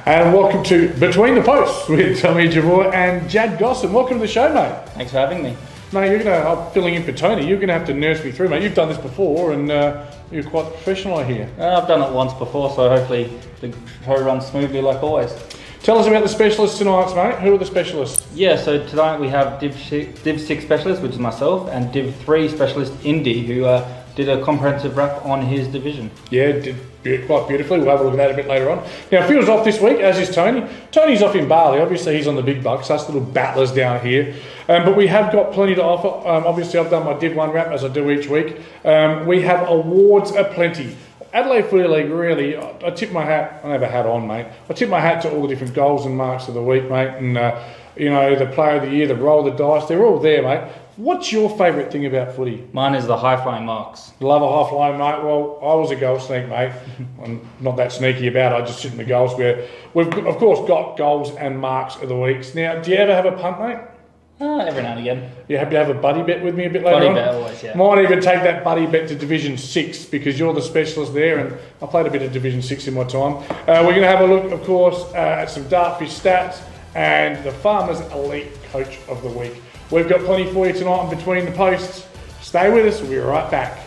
And welcome to Between the Posts with Tommy Javour and Jad Gosson. Welcome to the show, mate. Thanks for having me. Mate, I'm filling in for Tony. You're going to have to nurse me through, mate. You've done this before and you're quite professional, I hear. I've done it once before, so hopefully the show runs smoothly like always. Tell us about the specialists tonight, mate. Who are the specialists? Yeah, so tonight we have Div 6 specialist, which is myself, and Div 3 specialist, Indy, who did a comprehensive wrap on his division. Yeah, did quite beautifully. We'll have a look at that a bit later on. Now, Phil's off this week, as is Tony. Tony's off in Bali. Obviously, he's on the big bucks. Us little battlers down here. But we have got plenty to offer. Obviously, I've done my Div 1 wrap, as I do each week. We have awards aplenty. Adelaide Footy League, really, I tip my hat. I don't have a hat on, mate. I tip my hat to all the different goals and marks of the week, mate. And, the player of the year, the roll of the dice, they're all there, mate. What's your favourite thing about footy? Mine is the high-flying marks. Love a high-flying, mate. Well, I was a goal sneak, mate. I'm not that sneaky about it. I just sit in the goal square. We've, of course, got goals and marks of the weeks. Now, do you ever have a punt, mate? Every now and again. You happy to have a buddy bet with me a bit later Buddy on? bet always, yeah. Might even take that buddy bet to Division 6 because you're the specialist there and I played a bit of Division 6 in my time. We're going to have a look, of course, at some Dartfish stats and the Farmers Elite Coach of the Week. We've got plenty for you tonight on Between the Posts. Stay with us, we'll be right back.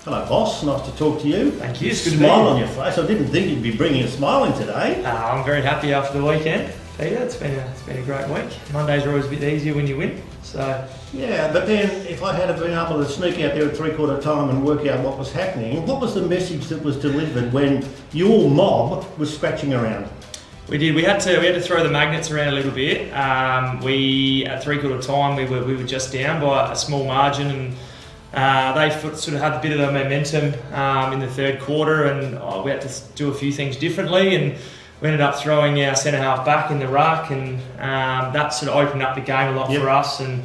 Hello, boss. Nice to talk to you. Thank you. It's Good good to be smile here. on your face. I didn't think you'd be bringing a smile in today. I'm very happy after the weekend, Peter. It's been a great week. Mondays are always a bit easier when you win. So Yeah, but then if I had been able to sneak out there at three-quarter time and work out what was happening, what was the message that was delivered when your mob was scratching around? we did. We had to throw the magnets around a little bit. We at three-quarter time we were just down by a small margin, and they sort of had a bit of the momentum in the third quarter, and we had to do a few things differently, and we ended up throwing our centre half back in the ruck, and that sort of opened up the game a lot for us, and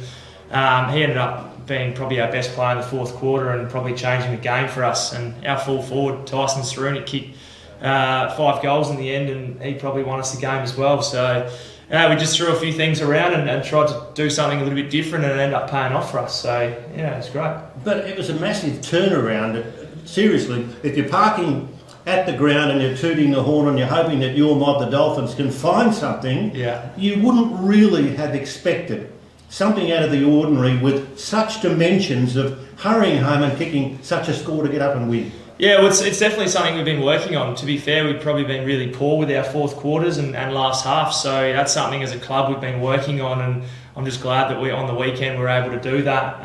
he ended up being probably our best player in the fourth quarter and probably changing the game for us. And our full forward, Tyson Saruni, kicked 5 goals in the end, and he probably won us the game as well. So we just threw a few things around and tried to do something a little bit different, and it ended up paying off for us. So yeah, it's great. But it was a massive turnaround. Seriously, if you're parking at the ground and you're tooting the horn and you're hoping that your mob, the Dolphins, can find something, you wouldn't really have expected something out of the ordinary with such dimensions of hurrying home and kicking such a score to get up and win. Yeah, well, it's definitely something we've been working on. To be fair, we've probably been really poor with our fourth quarters and last half, so that's something as a club we've been working on, and I'm just glad that on the weekend we're able to do that.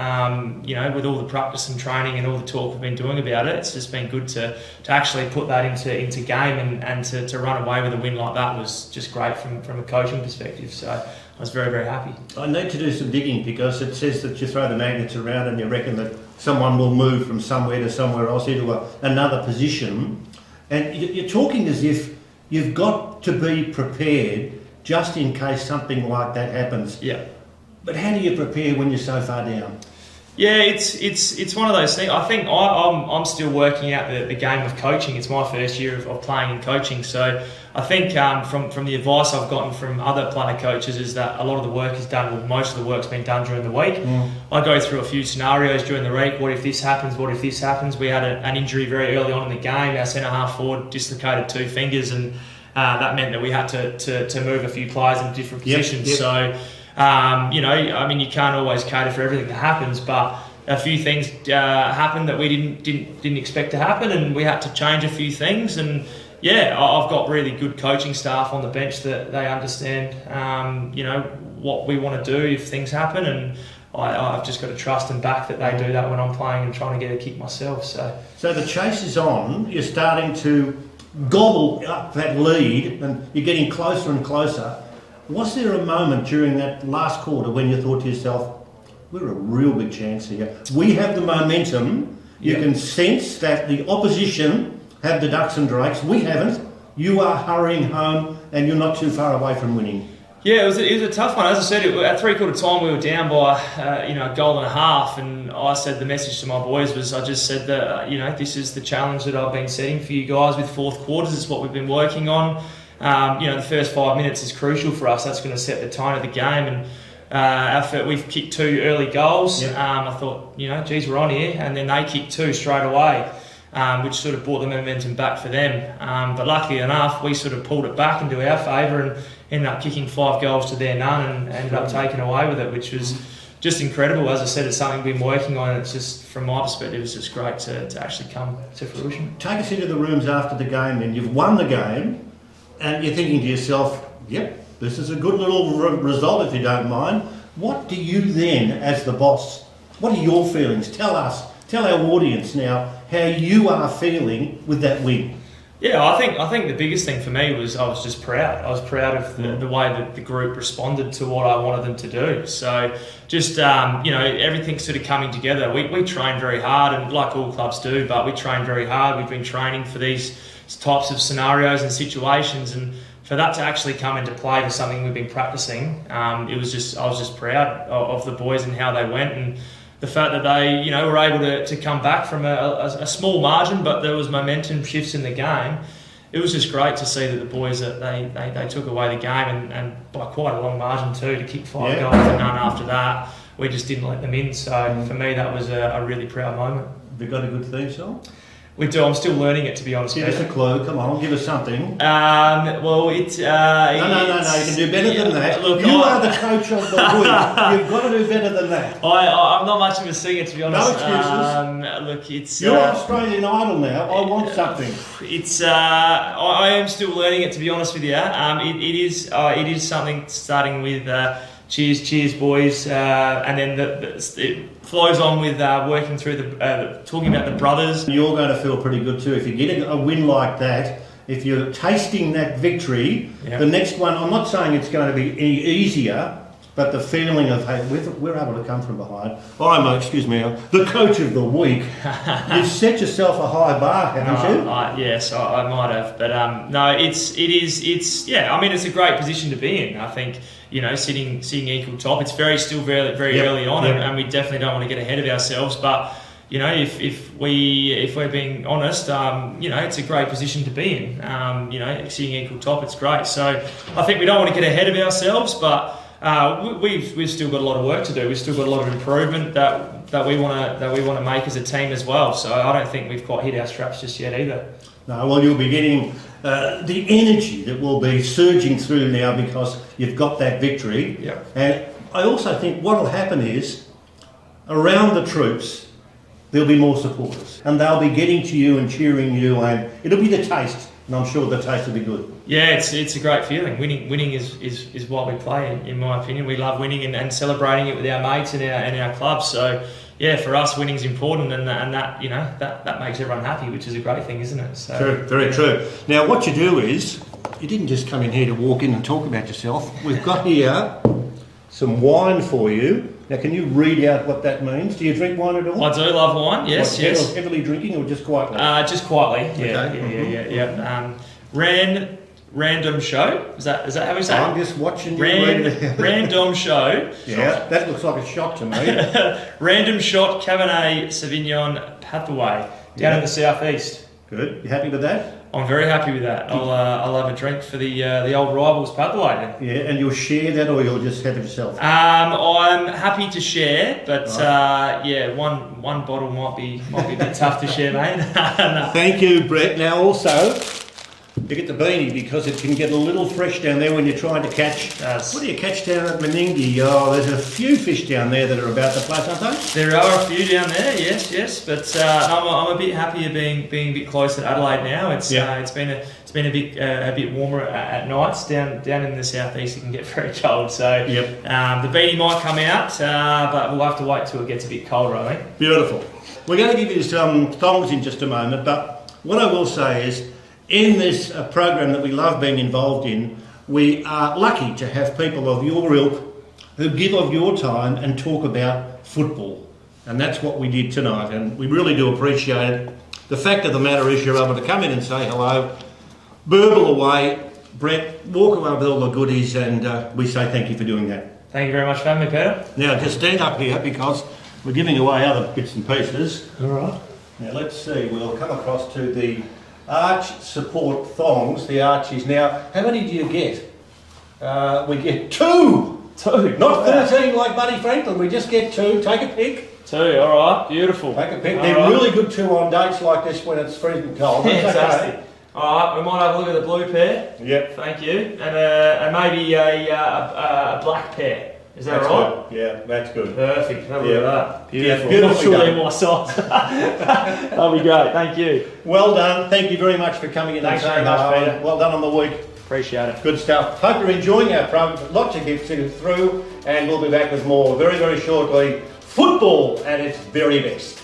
With all the practice and training and all the talk we've been doing about it, it's just been good to actually put that into game, and to run away with a win like that was just great from a coaching perspective. So I was very, very happy. I need to do some digging because it says that you throw the magnets around and you reckon that someone will move from somewhere to somewhere else into another position. And you're talking as if you've got to be prepared just in case something like that happens. Yeah. But how do you prepare when you're so far down? Yeah, it's one of those things. I think I'm still working out the game of coaching. It's my first year of playing and coaching, so I think from the advice I've gotten from other player coaches is that a lot of the work is done, well, most of the work's been done during the week. I go through a few scenarios during the week. What if this happens? What if this happens? We had an injury very early on in the game. Our centre half forward dislocated 2 fingers, and that meant that we had to move a few players in different positions. Yep. So. You can't always cater for everything that happens, but a few things happened that we didn't expect to happen, and we had to change a few things. And yeah, I've got really good coaching staff on the bench that they understand, what we want to do if things happen, and I've just got to trust and back that they do that when I'm playing and trying to get a kick myself. So the chase is on. You're starting to gobble up that lead, and you're getting closer and closer. Was there a moment during that last quarter when you thought to yourself, we're a real big chance here? We have the momentum. You can sense that the opposition have the ducks and drakes. We haven't. You are hurrying home and you're not too far away from winning. Yeah, it was a tough one. As I said, at three-quarter time we were down by a goal and a half, and I said the message to my boys was, I just said that this is the challenge that I've been setting for you guys with fourth quarters. It's what we've been working on. The first 5 minutes is crucial for us. That's going to set the tone of the game, and we've kicked 2 early goals. Yep. I thought, geez, we're on here, and then they kicked 2 straight away, which sort of brought the momentum back for them. But luckily enough, we sort of pulled it back into our favour and ended up kicking 5 goals to their none, and ended up taking away with it, which was just incredible. As I said, it's something we've been working on, and it's just, from my perspective, it's just great to actually come to fruition. Take us into the rooms after the game then. You've won the game and you're thinking to yourself, yep, this is a good little result if you don't mind. What do you then, as the boss, what are your feelings? Tell us, tell our audience now how you are feeling with that win. Yeah, I think the biggest thing for me was I was just proud. I was proud of the way that the group responded to what I wanted them to do. So just, everything's sort of coming together. We train very hard, and like all clubs do, but we train very hard. We've been training for these types of scenarios and situations, and for that to actually come into play for something we've been practicing, I was just proud of the boys and how they went, and the fact that they, were able to come back from a small margin, but there was momentum shifts in the game. It was just great to see that the boys, they took away the game, and by quite a long margin too, to kick 5 goals to none after that. We just didn't let them in. So for me, that was a really proud moment. Have you got a good theme song? We do. I'm still learning it, to be honest. Give us a clue. Come on, give us something. Well, it's... No, you can do better than that. Look, you are the coach of the week. You've got to do better than that. I'm not much of a singer, to be honest. No excuses. Look, it's... You're Australian Idol now. I want something. It's... I am still learning it, to be honest with you. It is something starting with... cheers, boys, and then it flows on with working through talking about the brothers. You're going to feel pretty good too if you get a win like that. If you're tasting that victory, the next one. I'm not saying it's going to be any easier, but the feeling of hey, we're able to come from behind. I'm the coach of the week. You've set yourself a high bar, haven't you? Yes, I might have, but no, it is. Yeah, I mean, it's a great position to be in. I think. Sitting equal top. It's still very early on, and we definitely don't want to get ahead of ourselves. But if we're being honest, it's a great position to be in. Sitting equal top, it's great. So I think we don't want to get ahead of ourselves, but we've still got a lot of work to do. We've still got a lot of improvement that we want to make as a team as well. So I don't think we've quite hit our straps just yet either. No, well, you'll be getting the energy that will be surging through now because you've got that victory. Yep. And I also think what will happen is, around the troops, there'll be more supporters. And they'll be getting to you and cheering you, and it'll be the taste. And I'm sure the taste will be good. Yeah, it's a great feeling. Winning is what we play, in my opinion. We love winning and celebrating it with our mates and our clubs. So, yeah, for us, winning's important, and that makes everyone happy, which is a great thing, isn't it? So, true, very true. Now, what you do is, you didn't just come in here to walk in and talk about yourself. We've got here some wine for you. Now, can you read out what that means? Do you drink wine at all? I do love wine. Yes. Heavily drinking or just quietly? Just quietly. Yeah, Okay. yeah. Random show. Is that how we say it? I'm just watching you read it. Random show. Yeah, that looks like a shot to me. Random shot Cabernet Sauvignon Pathway down in the southeast. Good. You happy with that? I'm very happy with that. I'll have a drink for the old rivals Pathway then. Yeah, and you'll share that or you'll just have it yourself? I'm happy to share, but one bottle might be a bit tough to share, mate. No. Thank you, Brett. Now also, you get the beanie because it can get a little fresh down there when you're trying to catch. What do you catch down at Meningie? Oh, there's a few fish down there that are about the place, aren't they? There are a few down there, yes. But I'm a bit happier being a bit close to Adelaide now. It's been a bit warmer at nights down in the southeast. It can get very cold, so the beanie might come out, but we'll have to wait till it gets a bit colder, I think. Beautiful. We're going to give you some thongs in just a moment, but what I will say is, in this program that we love being involved in, we are lucky to have people of your ilk who give of your time and talk about football. And that's what we did tonight, and we really do appreciate it. The fact of the matter is you're able to come in and say hello, burble away, Brett, walk away with all the goodies, and we say thank you for doing that. Thank you very much for having me, Peter. Now, just stand up here because we're giving away other bits and pieces. All right. Now, let's see. We'll come across to the Arch Support thongs, the Archies. Now, how many do you get? We get 2! 2. Not 13 like Buddy Franklin. We just get 2. Take a pick. 2, alright, beautiful. Take a pick. All They're right. really good too on dates like this when it's freezing cold. That's Fantastic. okay. Alright, we might have a look at the blue pair. Yep. Thank you. And maybe a black pair. Is that That's right? good. Yeah, that's good. Perfect. Have a look at that. Beautiful. Yeah, Not beautifully sure done. they're my size. That'll be great. Thank you. Well done. Thank you very much for coming in Thanks and saying very much, hello. Peter. Well done on the week. Appreciate it. Good stuff. Hope you're enjoying our program. Lots of gifts in through, and we'll be back with more very, very shortly. Football at its very best.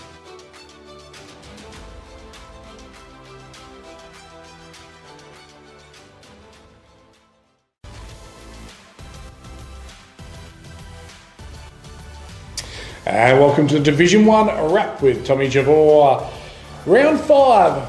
And welcome to the Division 1 wrap with Tommy Javor. Round 5.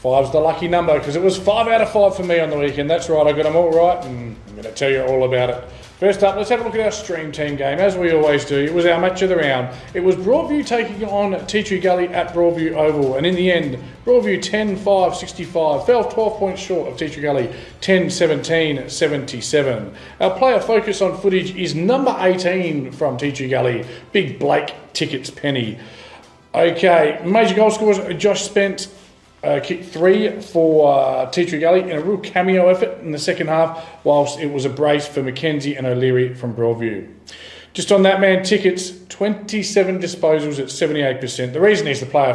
5's the lucky number because it was 5 out of 5 for me on the weekend. That's right, I got them all right and I'm going to tell you all about it. First up, let's have a look at our stream team game. As we always do, it was our match of the round. It was Broadview taking on Tea Tree Gully at Broadview Oval. And in the end, Broadview 10-5-65, fell 12 points short of Tea Tree Gully 10-17-77. Our player focus on footage is number 18 from Tea Tree Gully, Big Blake Tickets Penny. Okay, major goal scorers, Josh Spence. Kicked 3 for Tea Tree Gully in a real cameo effort in the second half, whilst it was a brace for Mackenzie and O'Leary from Broadview. Just on that man, Tickets, 27 disposals at 78%. The reason he's the player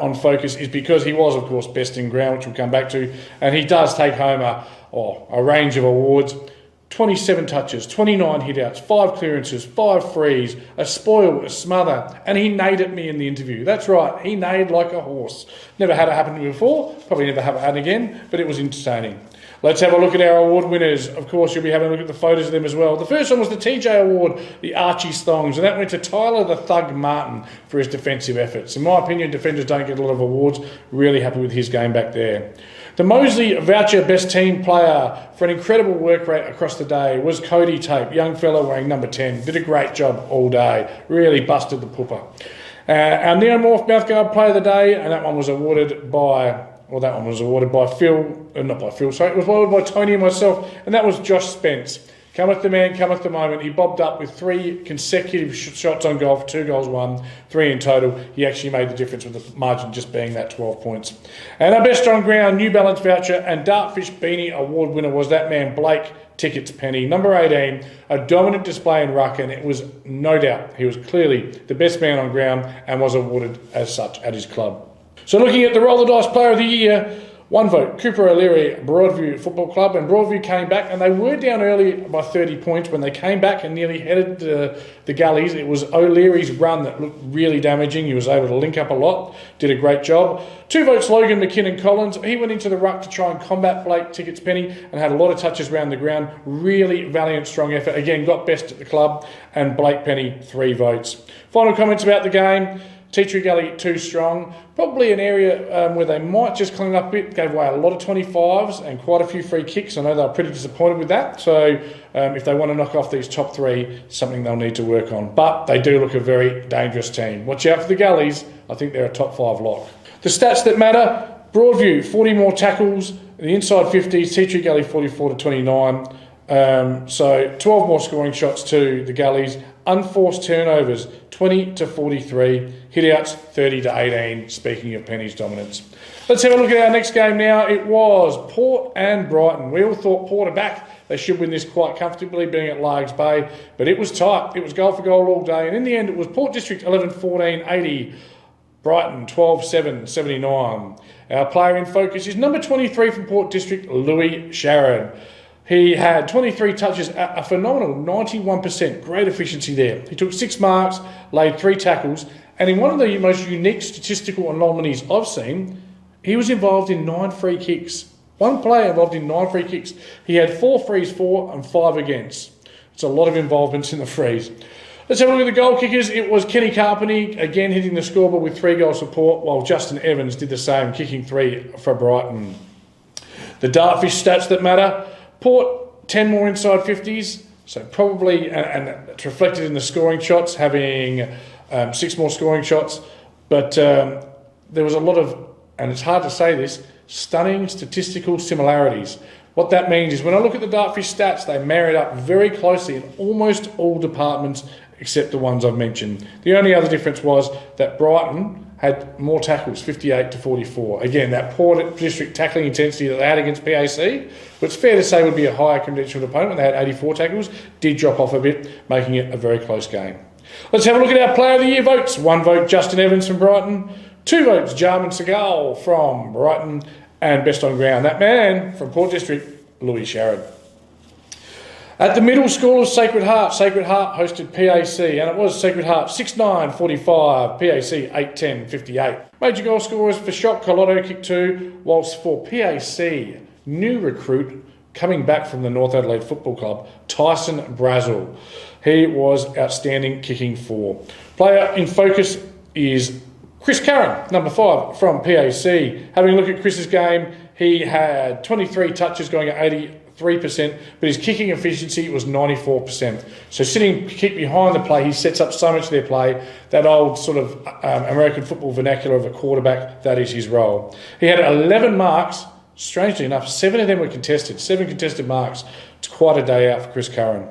on focus is because he was, of course, best in ground, which we'll come back to, and he does take home a range of awards. 27 touches, 29 hit-outs, 5 clearances, 5 frees, a spoil, a smother, and he neighed at me in the interview. That's right, he neighed like a horse. Never had it happen to me before, probably never have it happen again, but it was entertaining. Let's have a look at our award winners. Of course, you'll be having a look at the photos of them as well. The first one was the TJ Award, the Archie Thongs, and that went to Tyler the Thug Martin for his defensive efforts. In my opinion, defenders don't get a lot of awards. Really happy with his game back there. The Moseley Voucher Best Team Player for an incredible work rate across the day was Cody Tape, young fellow wearing number 10. Did a great job all day. Really busted the pooper. Our Neomorph Mouthguard Player of the Day, and that one was awarded by Phil, not by Phil, sorry. It was awarded by Tony and myself, and that was Josh Spence. Cometh the man, cometh the moment. He bobbed up with 3 consecutive shots on goal for 2 goals won, 3 in total. He actually made the difference with the margin just being that 12 points. And our best on ground New Balance voucher and Dartfish Beanie award winner was that man Blake Tickets Penny, number 18, a dominant display in ruck, and it was no doubt he was clearly the best man on ground and was awarded as such at his club. So looking at the Roll the Dice Player of the Year, 1 vote, Cooper O'Leary, Broadview Football Club, and Broadview came back, and they were down early by 30 points. When they came back and nearly headed the gullies, it was O'Leary's run that looked really damaging. He was able to link up a lot, did a great job. 2 votes, Logan McKinnon Collins. He went into the ruck to try and combat Blake Tickets Penny and had a lot of touches around the ground. Really valiant, strong effort. Again, got best at the club, and Blake Penny, 3 votes. Final comments about the game. Tea Tree Gully too strong. Probably an area where they might just clean up a bit. Gave away a lot of 25s and quite a few free kicks. I know they were pretty disappointed with that. So if they want to knock off these top 3, something they'll need to work on. But they do look a very dangerous team. Watch out for the Gullies. I think they're a top 5 lock. The stats that matter. Broadview, 40 more tackles. The inside 50s, Tea Tree Gully 44 to 29. So 12 more scoring shots to the Gullies. Unforced turnovers, 20 to 43. Hit-outs, 30 to 18, speaking of Penny's dominance. Let's have a look at our next game now. It was Port and Brighton. We all thought Port are back. They should win this quite comfortably, being at Largs Bay. But it was tight. It was goal for goal all day. And in the end, it was Port District 11-14, 80. Brighton 12-7, 79. Our player in focus is number 23 from Port District, Louis Sharrod. He had 23 touches at a phenomenal 91%. Great efficiency there. He took 6 marks, laid 3 tackles, and in one of the most unique statistical anomalies I've seen, he was involved in 9 free kicks. One player involved in 9 free kicks. He had 4 frees for and 5 against. It's a lot of involvements in the frees. Let's have a look at the goal kickers. It was Kenny Carpenter, again hitting the scoreboard with 3 goal support, while Justin Evans did the same, kicking 3 for Brighton. The Dartfish stats that matter. Port, 10 more inside 50s, so probably, and it's reflected in the scoring shots, having 6 more scoring shots, but there was a lot of, and it's hard to say this, stunning statistical similarities. What that means is when I look at the Dartfish stats, they marry it up very closely in almost all departments except the ones I've mentioned. The only other difference was that Brighton had more tackles, 58 to 44. Again, that poor district tackling intensity that they had against PAC, which fair to say would be a higher credentialed opponent when they had 84 tackles, did drop off a bit, making it a very close game. Let's have a look at our Player of the Year votes. 1 vote, Justin Evans from Brighton. 2 votes, Jarman Segal from Brighton. And best on ground, that man from Port District, Louis Sharrod. At the middle school of Sacred Heart hosted PAC, and it was Sacred Heart 6-9-45, PAC 8-10-58. Major goal scorers for Shock, Colotto kicked 2, whilst for PAC, new recruit coming back from the North Adelaide Football Club, Tyson Brazel. He was outstanding, kicking 4. Player in focus is Chris Curran, number 5 from PAC. Having a look at Chris's game, he had 23 touches going at 83%, but his kicking efficiency was 94%. So sitting kick behind the play, he sets up so much of their play, that old sort of American football vernacular of a quarterback, that is his role. He had 11 marks, strangely enough, 7 of them were contested, 7 contested marks. It's quite a day out for Chris Curran.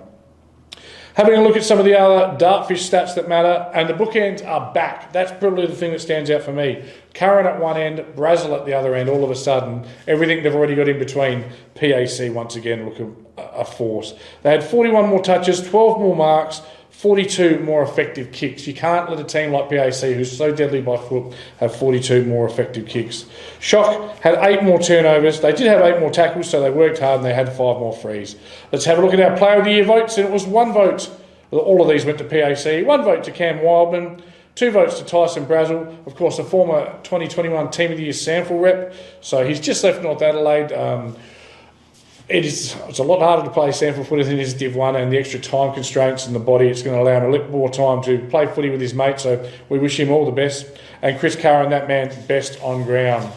Having a look at some of the other Dartfish stats that matter, and the bookends are back. That's probably the thing that stands out for me. Curran at one end, Brazel at the other end, all of a sudden, everything they've already got in between, PAC once again look a force. They had 41 more touches, 12 more marks, 42 more effective kicks. You can't let a team like PAC, who's so deadly by foot, have 42 more effective kicks. Shock had 8 more turnovers. They did have 8 more tackles, so they worked hard and they had 5 more frees. Let's have a look at our Player of the Year votes, and it was 1 vote. All of these went to PAC. 1 vote to Cam Wildman. 2 votes to Tyson Brazel, of course, a former 2021 Team of the Year SANFL rep. So he's just left North Adelaide. It's a lot harder to play SANFL footy than it is Div 1, and the extra time constraints in the body, it's going to allow him a little more time to play footy with his mates, so we wish him all the best. And Chris Curran, that man, best on ground.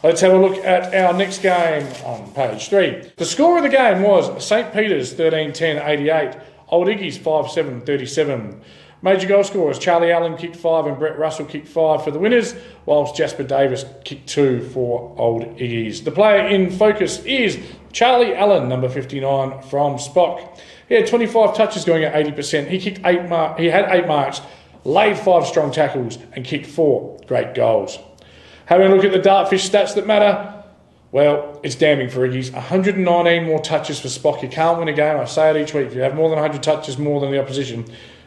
Let's have a look at our next game on page 3. The score of the game was St Peter's 13-10-88, Old Iggy's 5-7-37. Major goal scorers, Charlie Allen kicked 5 and Brett Russell kicked 5 for the winners, whilst Jasper Davis kicked 2 for Old Iggy's. The player in focus is Charlie Allen, number 59 from Spock. He had 25 touches going at 80%. He had 8 marks, laid 5 strong tackles and kicked 4 great goals. Having a look at the Dartfish stats that matter, well, it's damning for Iggy's. 119 more touches for Spock. You can't win a game. I say it each week. If you have more than 100 touches more than the opposition,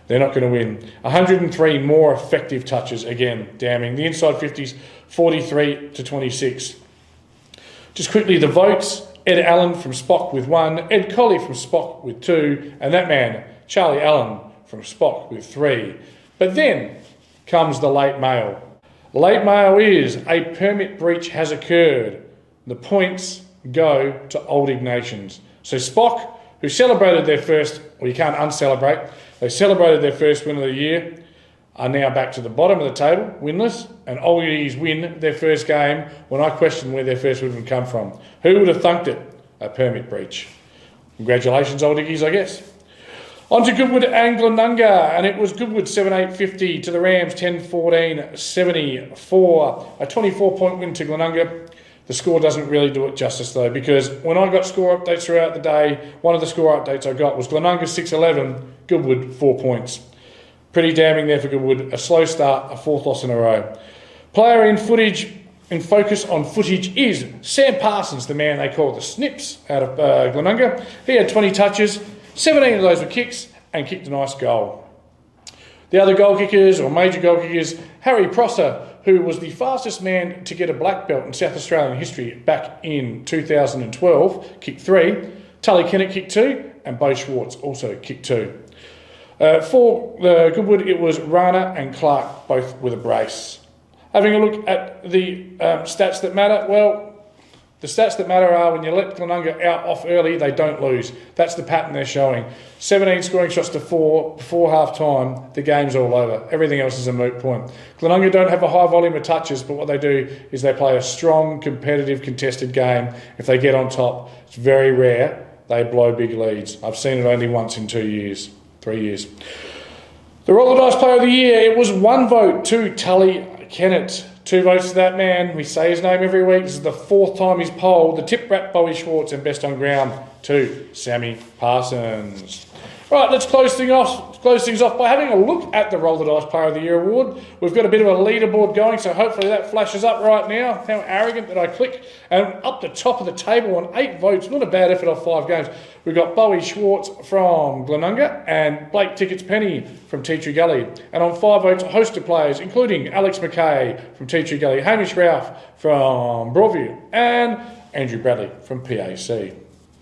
they're not going to win. 103 more effective touches, again, damning. The inside 50s, 43-26. Just quickly, the votes. Ed Allen from Spock with 1, Ed Colley from Spock with 2, and that man, Charlie Allen from Spock with 3. But then comes the late mail. The late mail is a permit breach has occurred. The points go to Old Ignatians. So Spock, who celebrated their first, well, you can't uncelebrate, they celebrated their first win of the year, are now back to the bottom of the table, winless, and Old Iggy's win their first game when I questioned where their first win would come from. Who would have thunked it? A permit breach. Congratulations, Old Iggy's, I guess. On to Goodwood and Glenunga, and it was Goodwood 7-8-50 to the Rams 10-14-74. A 24-point win to Glenunga. The score doesn't really do it justice though, because when I got score updates throughout the day, one of the score updates I got was Glenunga 6-11, Goodwood 4 points. Pretty damning there for Goodwood. A slow start, a 4th loss in a row. Player in focus on footage is Sam Parsons, the man they call the Snips out of Glenunga. He had 20 touches, 17 of those were kicks, and kicked a nice goal. The other goal kickers, or major goal kickers, Harry Prosser, who was the fastest man to get a black belt in South Australian history back in 2012, kicked 3. Tully Kennett kicked 2, and Bo Schwartz also kicked 2. For Goodwood, it was Rana and Clark, both with a brace. Having a look at the stats that matter, well, the stats that matter are when you let Glenunga out off early, they don't lose. That's the pattern they're showing. 17 scoring shots to 4 before half-time, the game's all over. Everything else is a moot point. Glenunga don't have a high volume of touches, but what they do is they play a strong, competitive, contested game. If they get on top, it's very rare they blow big leads. I've seen it only once in 3 years. The Roll the Dice Player of the Year, it was 1 vote to Tully Kennett. 2 votes to that man. We say his name every week. This is the 4th time he's polled. The tip rat, Bowie Schwartz, and best on ground to Sammy Parsons. Right, let's close things off by having a look at the Roll the Dice Player of the Year award. We've got a bit of a leaderboard going, so hopefully that flashes up right now. How arrogant that I click. And up the top of the table on 8 votes, not a bad effort off 5 games. We've got Bowie Schwartz from Glenunga and Blake Tickets Penny from Tea Tree Gully. And on 5 votes, a host of players, including Alex McKay from Tea Tree Gully, Hamish Ralph from Broadview, and Andrew Bradley from PAC.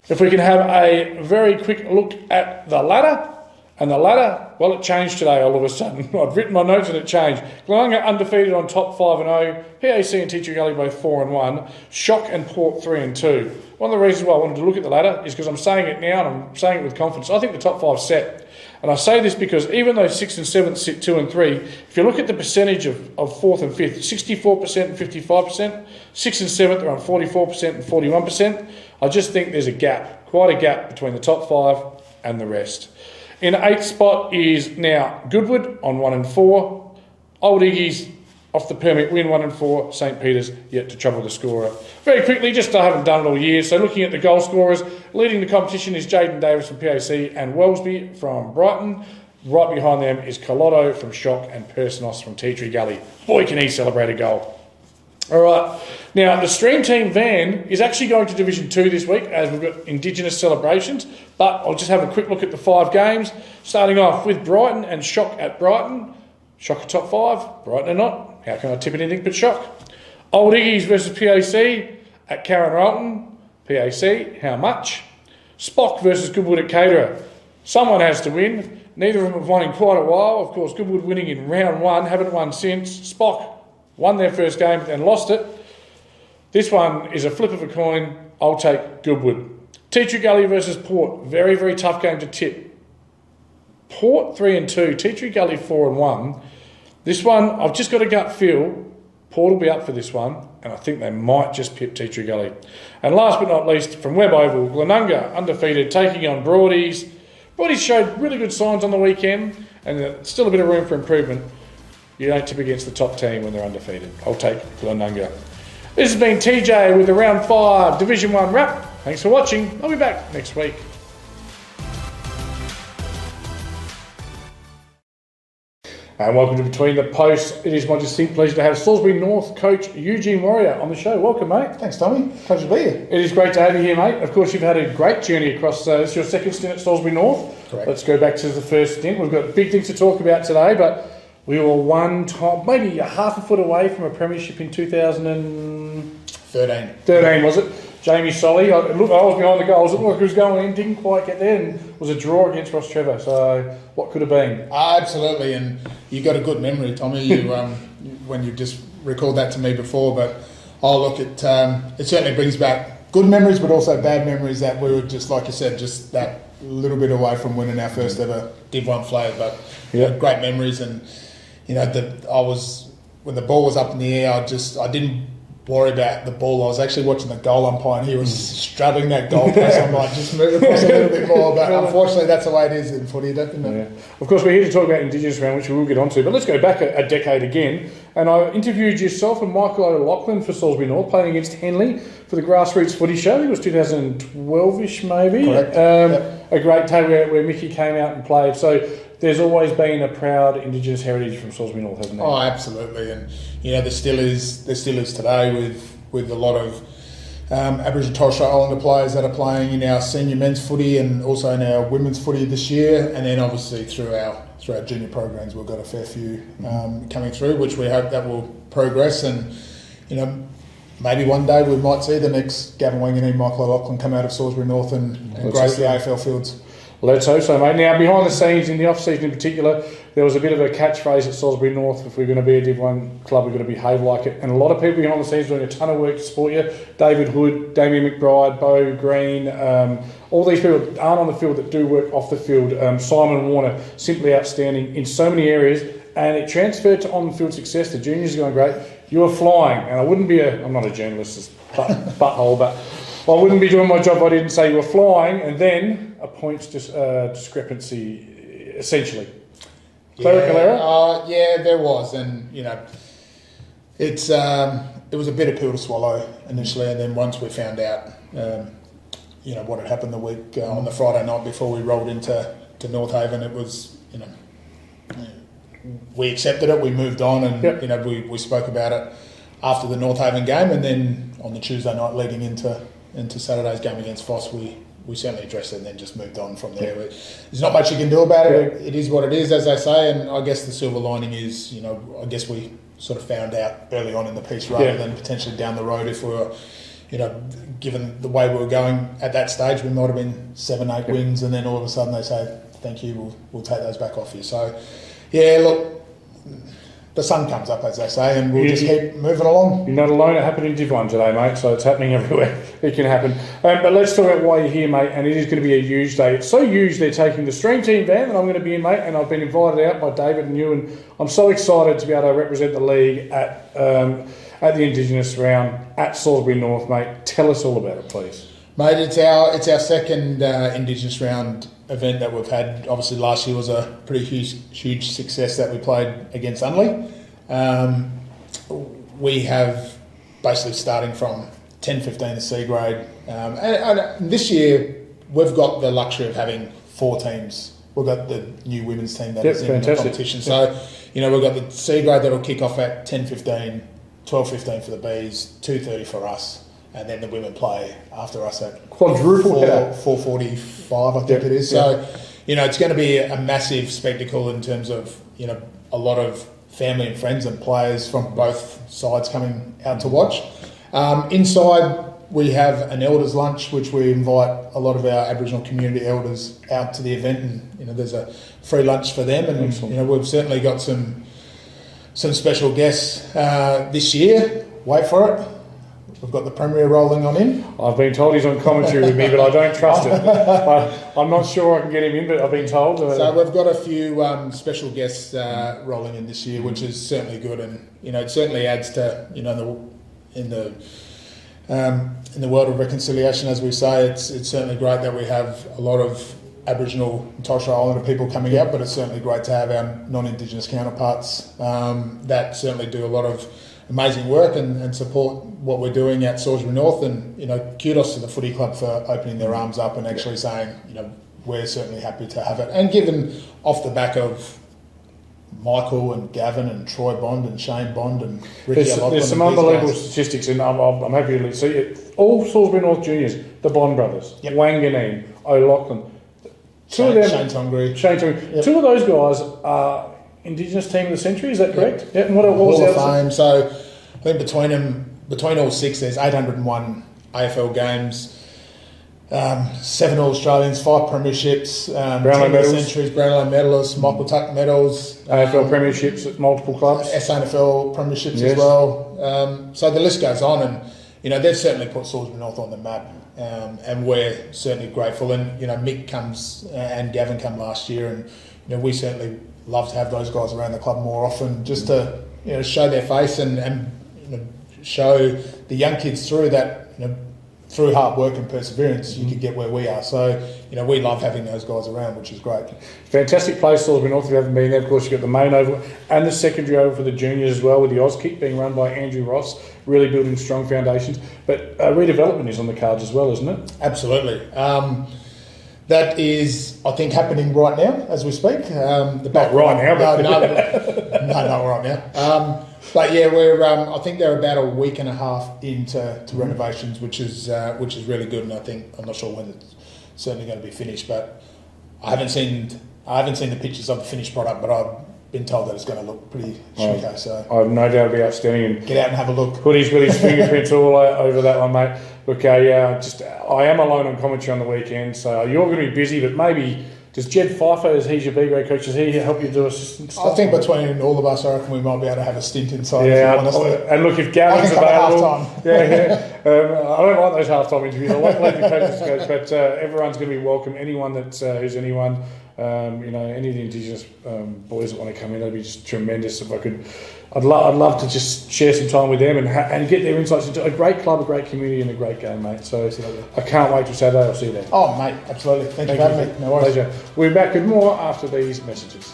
If we can have a very quick look at the ladder. And the ladder, well, it changed today all of a sudden. I've written my notes and it changed. Glenunga undefeated on top 5-0. PAC and Tea Tree Gully both 4-1. Shock and Port 3-2. One of the reasons why I wanted to look at the ladder is because I'm saying it now and I'm saying it with confidence. I think the top 5 set. And I say this because even though 6th and 7th sit 2 and 3, if you look at the percentage of 4th and 5th, 64% and 55%, 6th and 7th are on 44% and 41%. I just think there's a gap, quite a gap between the top 5 and the rest. In 8th spot is now Goodwood on 1 and 4. Old Iggy's off the permit win 1 and 4. St Peter's yet to trouble the scorer. Very quickly, just I haven't done it all year. So looking at the goal scorers, leading the competition is Jaden Davis from PAC and Wellsby from Brighton. Right behind them is Colotto from Shock and Personos from Tea Tree Gully. Boy, can he celebrate a goal. All right, now the Stream Team van is actually going to Division 2 this week as we've got Indigenous celebrations, but I'll just have a quick look at the 5 games, starting off with Brighton and Shock at Brighton. Shock at top 5, Brighton are not. How can I tip anything but Shock? Old Iggy's versus PAC at Karen Rolton. PAC, how much? Spock versus Goodwood at Caterer. Someone has to win. Neither of them have won in quite a while. Of course, Goodwood winning in round 1, haven't won since. Spock won their first game and lost it. This one is a flip of a coin. I'll take Goodwood. Tea Tree Gully versus Port. Very, very tough game to tip. Port 3-2. Tea Tree Gully 4-1. This one, I've just got a gut feel. Port will be up for this one, and I think they might just pip Tea Tree Gully. And last but not least, from Webb Oval, Glenunga undefeated, taking on Broadies. Broadies showed really good signs on the weekend, and still a bit of room for improvement. You don't tip against the top team when they're undefeated. I'll take Glenunga. This has been TJ with the Round 5 Division 1 wrap. Thanks for watching. I'll be back next week. And welcome to Between the Posts. It is my distinct pleasure to have Salisbury North coach Eugene Warrior on the show. Welcome, mate. Thanks, Tommy. Pleasure to be here. It is great to have you here, mate. Of course, you've had a great journey across. It's your second stint at Salisbury North. Correct. Let's go back to the first stint. We've got big things to talk about today, but we were one time, maybe a half a foot away from a premiership in 2013, was it? Jamie Solly. I was behind the goals. It looked like he was going in, didn't quite get there, and was a draw against Ross Trevor. So, what could have been? Absolutely, and you got a good memory, Tommy. You when you just recalled that to me before, but it certainly brings back good memories, but also bad memories that we were just, like you said, just that little bit away from winning our first ever Div 1 flag. But great memories, and when the ball was up in the air, I didn't worry about the ball. I was actually watching the goal umpire and he was straddling that goal post. I'm like, just move across a little bit more. But unfortunately, that's the way it is in footy, isn't it? Yeah. Of course, we're here to talk about Indigenous round, which we will get onto. But let's go back a decade again. And I interviewed yourself and Michael O'Loughlin for Salisbury North, playing against Henley for the Grassroots Footy Show. I think it was 2012-ish, maybe. Correct. A great day where Mickey came out and played. So there's always been a proud Indigenous heritage from Salisbury North, hasn't there? Oh, absolutely, and there still is today with a lot of Aboriginal Torres Strait Islander players that are playing in our senior men's footy and also in our women's footy this year, and then obviously through our junior programs we've got a fair few coming through, which we hope that will progress, and maybe one day we might see the next Gavin Wanganeen, Michael O'Loughlin come out of Salisbury North and grace the AFL fields. Let's hope so, mate. Now, behind the scenes, in the off-season in particular, there was a bit of a catchphrase at Salisbury North: if we're going to be a Div 1 club, we've got to behave like it. And a lot of people behind the scenes doing a ton of work to support you. David Hood, Damien McBride, Bo Green, all these people that aren't on the field that do work off the field. Simon Warner, simply outstanding in so many areas. And it transferred to on-field success. The juniors are going great. You were flying. And I'm not a journalist, it's butthole, but I wouldn't be doing my job if I didn't say you were flying, and then a points discrepancy, essentially. Clerical error? Yeah, there was, and It was a bitter pill to swallow initially, and then once we found out, what had happened the week on the Friday night before we rolled into North Haven, it was, we accepted it, we moved on, and we spoke about it after the North Haven game, and then on the Tuesday night leading into Saturday's game against Foss, we certainly addressed it and then just moved on from there. There's not much you can do about it. It is what it is, as they say, and I guess the silver lining is, I guess we sort of found out early on in the piece rather than potentially down the road if we were, given the way we were going at that stage, we might have been 7-8 wins, and then all of a sudden they say, thank you, we'll take those back off you. So, yeah, look, the sun comes up, as they say, and we'll just keep moving along. You're not alone. It happened in Div 1 today, mate, so it's happening everywhere. It can happen. But let's talk about why you're here, mate, and it is going to be a huge day. It's so huge they're taking the Stream Team van that I'm going to be in, mate, and I've been invited out by David and you, and I'm so excited to be able to represent the league at the Indigenous round at Salisbury North, mate. Tell us all about it, please. Mate, it's our second Indigenous round event that we've had. Obviously, last year was a pretty huge success that we played against Unley. We have basically starting from 10-15 the C grade. And this year, we've got the luxury of having 4 teams. We've got the new women's team that is in the competition. So, we've got the C grade that will kick off at 10-15, 12-15 for the Bs, 2:30 for us. And then the women play after us at quadruple 4:45, I think it is. So, it's going to be a massive spectacle in terms of, a lot of family and friends and players from both sides coming out to watch. Inside, we have an elders lunch, which we invite a lot of our Aboriginal community elders out to the event, and there's a free lunch for them. And we've certainly got some special guests this year. Wait for it. We've got the Premier rolling on in. I've been told he's on commentary with me, but I don't trust it. I'm not sure I can get him in, but I've been told. So we've got a few special guests rolling in this year, which is certainly good, and it certainly adds to in the world of reconciliation, as we say. It's certainly great that we have a lot of Aboriginal and Torres Strait Islander people coming out, but it's certainly great to have our non-Indigenous counterparts that certainly do a lot of amazing work and support what we're doing at Salisbury North, and kudos to the footy club for opening their arms up and actually saying we're certainly happy to have it, and given off the back of Michael and Gavin and Troy Bond and Shane Bond and Ricky O'Loughlin. There's some unbelievable statistics, and I'm happy to see it. All Salisbury North juniors, the Bond brothers, Wanganeen, O'Loughlin, Shane Tongery. Yep. 2 of those guys are Indigenous Team of the Century, is that correct? Yep. Yeah. And what was Hall of Fame. So I think between all 6, there's 801 AFL games, 7 All-Australians, 5 premierships, 10 medals. centuries, Brownlow medalists, Michael Tuck medals, AFL premierships at multiple clubs, SANFL premierships as well. So the list goes on, and they've certainly put Salisbury North on the map, and we're certainly grateful. And Mick comes and Gavin come last year, and we certainly love to have those guys around the club more often, just to show their face and show the young kids through that through hard work and perseverance you can get where we are. So we love having those guys around, which is great. Fantastic place, Salisbury North. If you haven't been there, of course, you've got the main oval and the secondary oval for the juniors as well, with the Auskick being run by Andrew Ross, really building strong foundations. But redevelopment is on the cards as well, isn't it? Absolutely. That is, I think, happening right now as we speak. Not right now, but not right now. But yeah, we're. I think they're about a week and a half into renovations, which is really good. And I'm not sure when it's certainly going to be finished, but I haven't seen the pictures of the finished product, but I've been told that it's going to look pretty chic. So I have no doubt it'll be outstanding. Get out and have a look. Put his fingerprints all over that one, mate. Look, I am alone on commentary on the weekend, so you're going to be busy, but maybe does Jed Pfeiffer, as he's your B grade coach, does he help you do assistant stuff? I think between all of us, I reckon we might be able to have a stint inside. Yeah, and look, if Gavin's available, I don't like those half-time interviews. I like letting the coaches go, but everyone's going to be welcome. Anyone who's anyone. Any of the Indigenous boys that want to come in, that'd be just tremendous. If I could, I'd love to just share some time with them and get their insights into a great club, a great community, and a great game, mate. So I can't wait till Saturday. I'll see you there. Oh, mate, absolutely. Thank you for having me. No worries. Pleasure. We'll be back with more after these messages.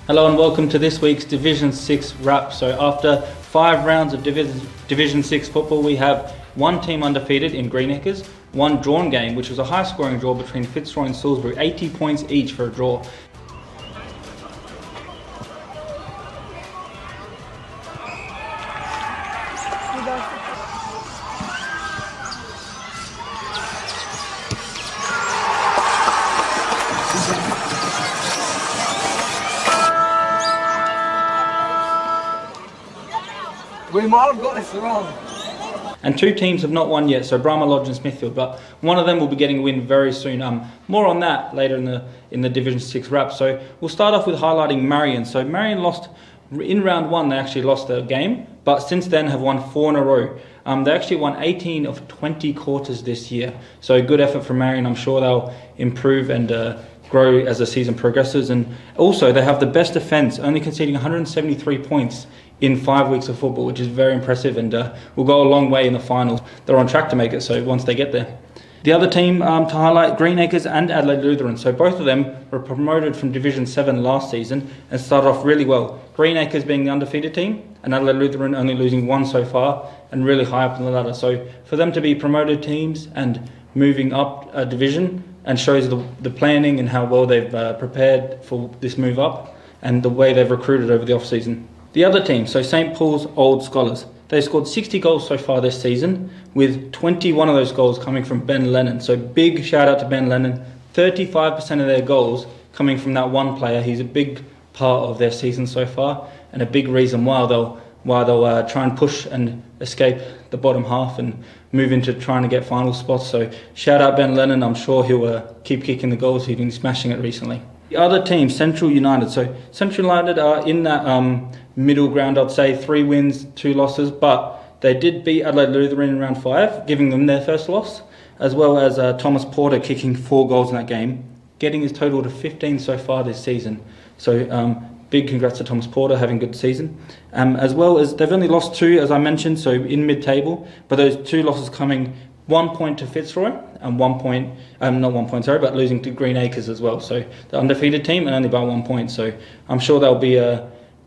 Hello and welcome to this week's Division 6 wrap. So after 5 rounds of Division 6 football, we have one team undefeated in Greenacres, one drawn game, which was a high scoring draw between Fitzroy and Salisbury, 80 points each for a draw. We might have got this wrong. And 2 teams have not won yet, so Brahma Lodge and Smithfield, but one of them will be getting a win very soon. More on that later in the Division 6 wrap. So we'll start off with highlighting Marion. So Marion lost in round 1, they actually lost the game, but since then have won 4 in a row. They actually won 18 of 20 quarters this year. So a good effort from Marion. I'm sure they'll improve and grow as the season progresses. And also they have the best defence, only conceding 173 points in 5 weeks of football, which is very impressive, and will go a long way in the finals. They're on track to make it, so once they get there. The other team to highlight, Greenacres and Adelaide Lutheran. So both of them were promoted from Division 7 last season and started off really well. Greenacres being the undefeated team and Adelaide Lutheran only losing 1 so far and really high up in the ladder. So for them to be promoted teams and moving up a division and shows the planning and how well they've prepared for this move up and the way they've recruited over the off-season. The other team, so St Paul's Old Scholars. They scored 60 goals so far this season, with 21 of those goals coming from Ben Lennon. So big shout out to Ben Lennon. 35% of their goals coming from that one player. He's a big part of their season so far, and a big reason why they'll try and push and escape the bottom half and move into trying to get final spots. So shout out Ben Lennon. I'm sure he'll keep kicking the goals. He's been smashing it recently. The other team, Central United. So Central United are in that middle ground, I'd say 3 wins, 2 losses, but they did beat Adelaide Lutheran in round 5, giving them their first loss, as well as Thomas Porter kicking 4 goals in that game, getting his total to 15 so far this season. So big congrats to Thomas Porter, having a good season. As well as they've only lost 2, as I mentioned, so in mid-table, but those 2 losses coming 1 point to Fitzroy and 1 point, not 1 point, sorry, but losing to Greenacres as well. So the undefeated team and only by 1 point. So I'm sure they'll be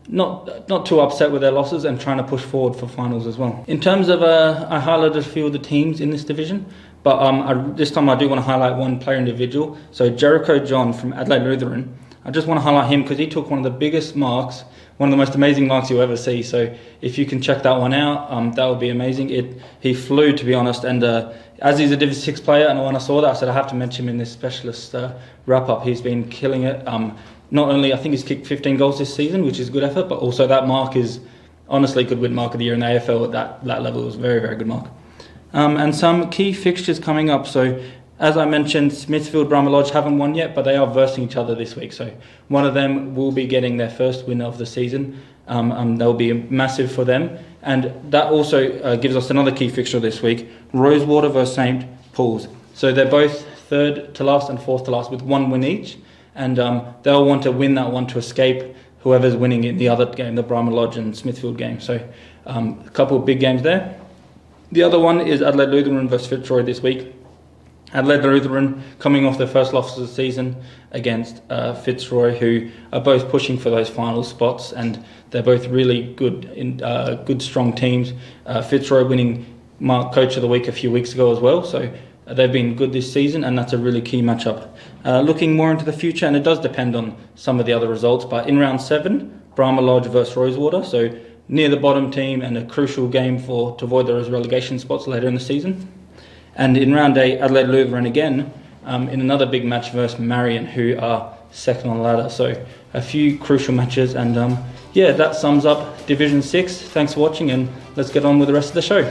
not too upset with their losses and trying to push forward for finals as well. In terms of, I highlighted a few of the teams in this division, but this time I do want to highlight one player individual. So Jericho John from Adelaide Lutheran. I just want to highlight him because he took one of the biggest marks, one of the most amazing marks you'll ever see. So if you can check that one out, that would be amazing. He flew, to be honest, and as he's a Division 6 player, and when I saw that, I said I have to mention him in this specialist wrap-up. He's been killing it. Not only, I think he's kicked 15 goals this season, which is a good effort, but also that mark is honestly could win Mark of the Year in the AFL at that level. It was a very, very good mark. And some key fixtures coming up. So as I mentioned, Smithfield, Brahma Lodge haven't won yet, but they are versing each other this week. So one of them will be getting their first win of the season. They'll be massive for them. And that also gives us another key fixture this week, Rosewater versus St Paul's. So they're both 3rd to last and 4th to last with 1 win each. And they'll want to win that one to escape whoever's winning in the other game, the Brahma Lodge and Smithfield game. So a couple of big games there. The other one is Adelaide Lutheran versus Fitzroy this week. Adelaide Lutheran coming off their first loss of the season against Fitzroy, who are both pushing for those final spots, and they're both really good strong teams. Fitzroy winning Mark Coach of the Week a few weeks ago as well, so they've been good this season, and that's a really key matchup. Looking more into the future, and it does depend on some of the other results, but in round 7, Brahma Lodge versus Rosewater, so near the bottom team and a crucial game to avoid those relegation spots later in the season. And in round 8, Adelaide Lutheran again, in another big match versus Marion, who are 2nd on the ladder. So a few crucial matches, and that sums up Division 6. Thanks for watching, and let's get on with the rest of the show.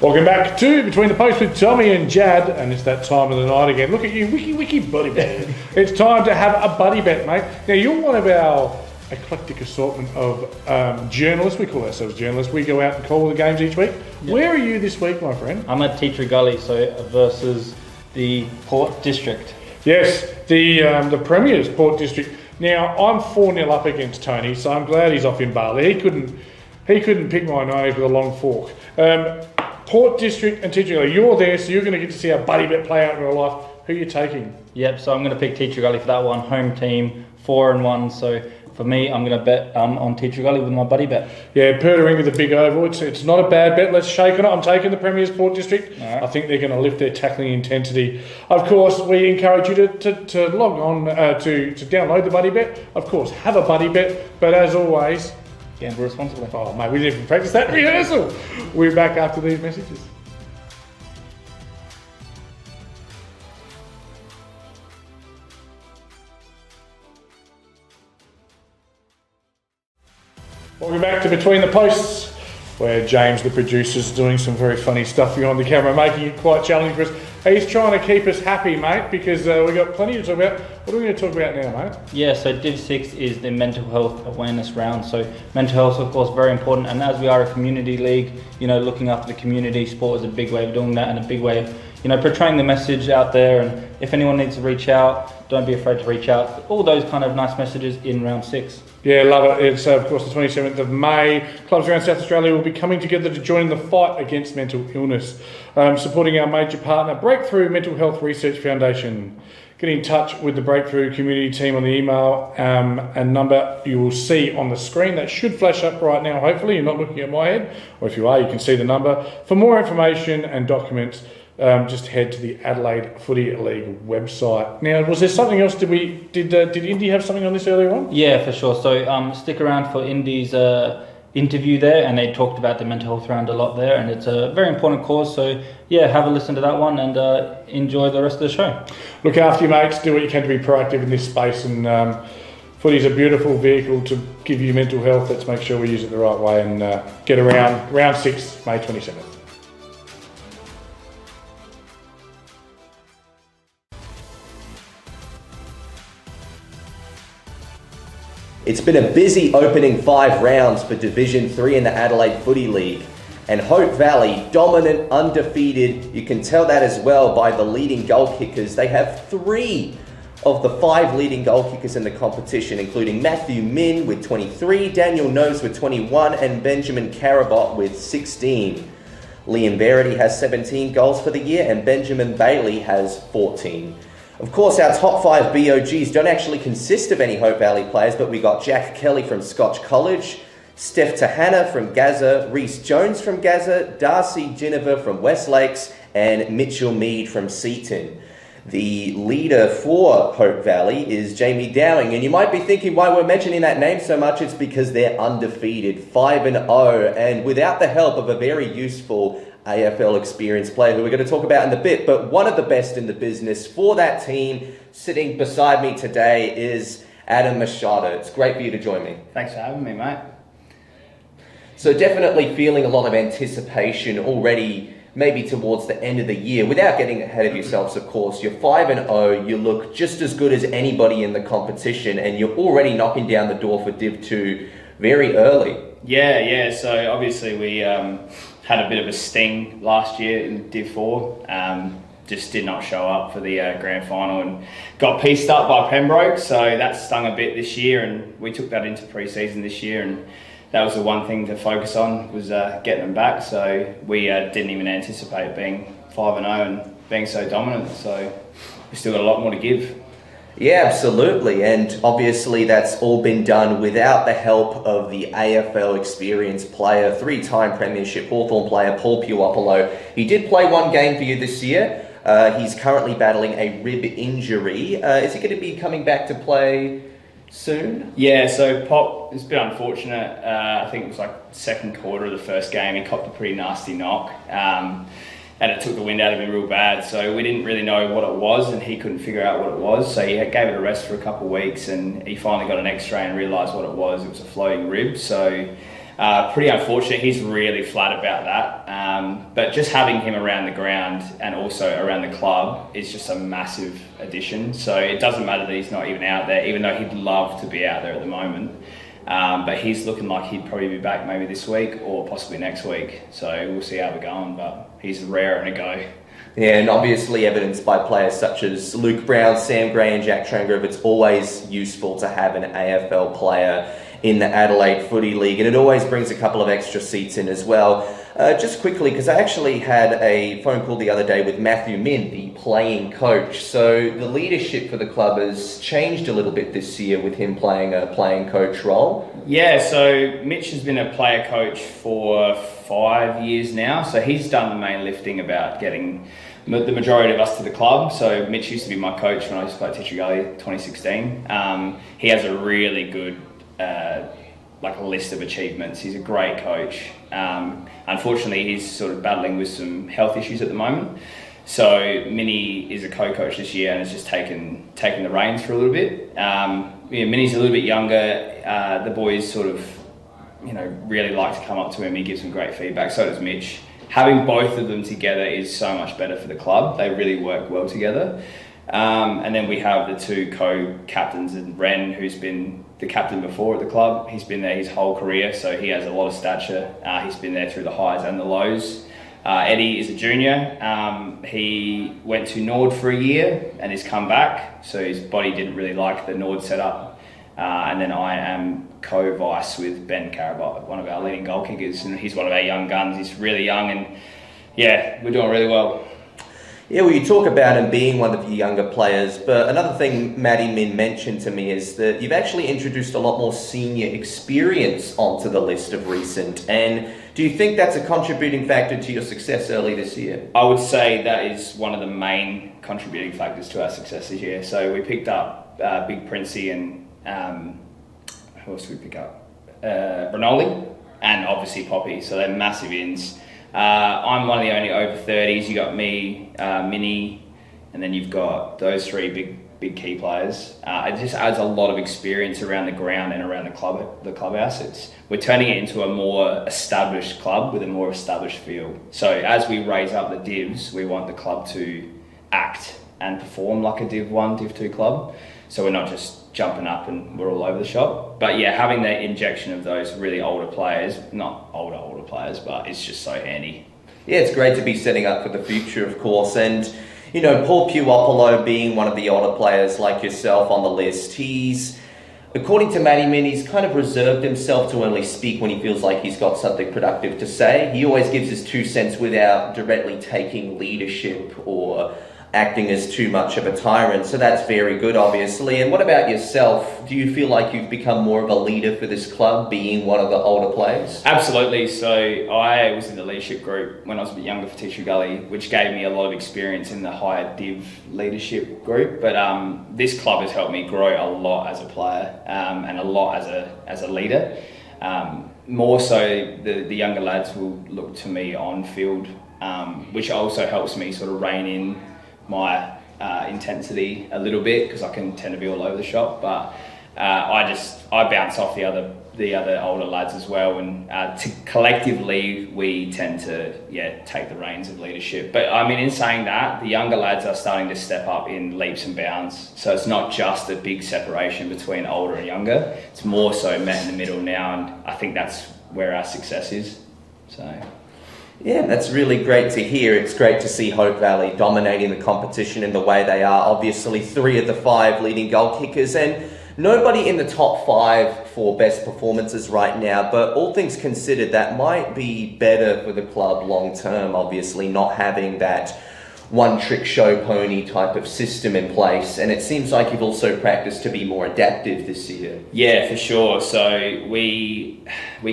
Welcome back to Between the Posts with Tommy and Jad, and it's that time of the night again. Look at you, wiki buddy bet. It's time to have a buddy bet, mate. Now, you're one of our eclectic assortment of journalists. We call ourselves journalists. We go out and call the games each week. Yep. Where are you this week, my friend? I'm at Tea Tree Gully, so versus the Port District. Yes, the Premier's Port District. Now, I'm 4-0 up against Tony, so I'm glad he's off in Bali. He couldn't pick my nose with a long fork. Port District and Teacher Gully. You're there, so you're going to get to see our buddy bet play out in real life. Who are you taking? Yep, so I'm going to pick Teacher Gully for that one. Home team, 4-1. So for me, I'm going to bet on Teacher Gully with my buddy bet. Yeah, Pertering with a big oval. It's not a bad bet. Let's shake on it. I'm taking the Premier's Port District. Right. I think they're going to lift their tackling intensity. Of course, we encourage you to log on to download the buddy bet. Of course, have a buddy bet. But as always, Gamble responsibly. oh mate, we didn't even practice that rehearsal. We're back after these messages. Welcome back to Between the Posts, where James, the producer, is doing some very funny stuff behind the camera, making it quite challenging for us. He's trying to keep us happy, mate, because we've got plenty to talk about. What are we going to talk about now, mate? Yeah, so Div 6 is the mental health awareness round. So mental health, of course, very important. And as we are a community league, you know, looking after the community, sport is a big way of doing that and a big way of, you know, portraying the message out there. And if anyone needs to reach out, don't be afraid to reach out. All those kind of nice messages in round 6. Yeah, love it. It's, of course, the 27th of May. Clubs around South Australia will be coming together to join the fight against mental illness, supporting our major partner, Breakthrough Mental Health Research Foundation. Get in touch with the Breakthrough community team on the email and number you will see on the screen. That should flash up right now, hopefully. You're not looking at my head. Or if you are, you can see the number. For more information and documents, just head to the Adelaide Footy League website. Now, was there something else? Did Indy have something on this earlier on? Yeah, for sure. So stick around for Indy's interview there, and they talked about the mental health round a lot there, and it's a very important cause. So yeah, have a listen to that one and enjoy the rest of the show. Look after your mates. Do what you can to be proactive in this space, and footy's a beautiful vehicle to give you mental health. Let's make sure we use it the right way and get around round 6, May 27th. It's been a busy opening 5 rounds for Division 3 in the Adelaide Footy League. And Hope Valley, dominant, undefeated. You can tell that as well by the leading goal kickers. They have 3 of the 5 leading goal kickers in the competition, including Matthew Min with 23, Daniel Nose with 21, and Benjamin Carabot with 16. Liam Verity has 17 goals for the year, and Benjamin Bailey has 14. Of course, our top 5 BOGs don't actually consist of any Hope Valley players, but we got Jack Kelly from Scotch College, Steph Tahana from Gaza, Reese Jones from Gaza, Darcy Ginniver from West Lakes, and Mitchell Mead from Seaton. The leader for Hope Valley is Jamie Dowing, and you might be thinking why we're mentioning that name so much. It's because they're undefeated, 5-0, and without the help of a very useful AFL experienced player who we're going to talk about in a bit, but one of the best in the business for that team sitting beside me today is Adam Machado. It's great for you to join me. Thanks for having me, mate. So definitely feeling a lot of anticipation already, maybe towards the end of the year. Without getting ahead of yourselves, of course, you're 5-0, you look just as good as anybody in the competition, and you're already knocking down the door for Div 2 very early. Yeah, so obviously we had a bit of a sting last year in Div 4. Just did not show up for the grand final and got pieced up by Pembroke, so that stung a bit this year, and we took that into pre-season this year, and that was the one thing to focus on, was getting them back. So we didn't even anticipate being 5-0 and being so dominant, so we still got a lot more to give. Yeah, absolutely, and obviously that's all been done without the help of the AFL experienced player, 3-time premiership Hawthorn player Paul Puopolo. He did play 1 game for you this year. He's currently battling a rib injury. Is he going to be coming back to play soon? Yeah, so Pop, it's a bit unfortunate. I think it was like second quarter of the first game, he copped a pretty nasty knock. And it took the wind out of him real bad, so we didn't really know what it was, and he couldn't figure out what it was, so he gave it a rest for a couple of weeks, and he finally got an x-ray and realised what it was. It was a floating rib, so pretty unfortunate. He's really flat about that, but just having him around the ground and also around the club is just a massive addition, so it doesn't matter that he's not even out there, even though he'd love to be out there at the moment. But he's looking like he'd probably be back maybe this week or possibly next week. So we'll see how we're going, but he's raring to go. Yeah, and obviously evidenced by players such as Luke Brown, Sam Gray and Jack Trangrove. It's always useful to have an AFL player in the Adelaide Footy League, and it always brings a couple of extra seats in as well. Just quickly, because I actually had a phone call the other day with Matthew Min, the playing coach. So the leadership for the club has changed a little bit this year with him playing a playing coach role. Yeah, so Mitch has been a player coach for 5 years now. So he's done the main lifting about getting the majority of us to the club. So Mitch used to be my coach when I used to play at Teacher Gully 2016. He has a really good like a list of achievements. He's a great coach. Unfortunately, he's sort of battling with some health issues at the moment. So Minnie is a co-coach this year and has just taken the reins for a little bit. Minnie's a little bit younger. The boys sort of, really like to come up to him. He gives them great feedback. So does Mitch. Having both of them together is so much better for the club. They really work well together. And then we have the two co-captains, and Ren, who's been the captain before at the club. He's been there his whole career, so he has a lot of stature. He's been there through the highs and the lows. Eddie is a junior. He went to Nord for a year and has come back, so his body didn't really like the Nord setup. And then I am co-vice with Ben Carabot, one of our leading goal kickers, and he's one of our young guns. He's really young, and yeah, we're doing really well. Yeah, well, you talk about him being one of your younger players, but another thing Matty Min mentioned to me is that you've actually introduced a lot more senior experience onto the list of recent. And do you think that's a contributing factor to your success early this year? I would say that is one of the main contributing factors to our success this year. So we picked up Big Princey and who else did we pick up? Bernoli and obviously Poppy. So they're massive ins. I'm one of the only over 30s. You got me, Minnie, and then you've got those three big key players. It just adds a lot of experience around the ground and around the clubhouse. We're turning it into a more established club with a more established feel. So as we raise up the divs, we want the club to act and perform like a Div 1, Div 2 club. So we're not just jumping up and we're all over the shop. But yeah, having that injection of those really older players, not older players, but it's just so handy. Yeah, it's great to be setting up for the future, of course. And, Paul Puopolo being one of the older players like yourself on the list, he's, according to Matty Min, he's kind of reserved himself to only speak when he feels like he's got something productive to say. He always gives his 2 cents without directly taking leadership or acting as too much of a tyrant, so that's very good, obviously. And what about yourself? Do you feel like you've become more of a leader for this club, being one of the older players? Absolutely. So I was in the leadership group when I was a bit younger for Teacher Gully, which gave me a lot of experience in the higher div leadership group. But this club has helped me grow a lot as a player and a lot as a leader. More so, the younger lads will look to me on field, which also helps me sort of rein in my intensity a little bit, because I can tend to be all over the shop, but I bounce off the other older lads as well, and collectively we tend to take the reins of leadership. But I mean, in saying that, the younger lads are starting to step up in leaps and bounds, so it's not just a big separation between older and younger, it's more so met in the middle now, and I think that's where our success is. So yeah, that's really great to hear. It's great to see Hope Valley dominating the competition in the way they are. Obviously, 3 of the 5 leading goal kickers, and nobody in the top 5 for best performances right now. But all things considered, that might be better for the club long term, obviously, not having that one-trick show pony type of system in place. And it seems like you've also practiced to be more adaptive this year. Yeah, for sure. So we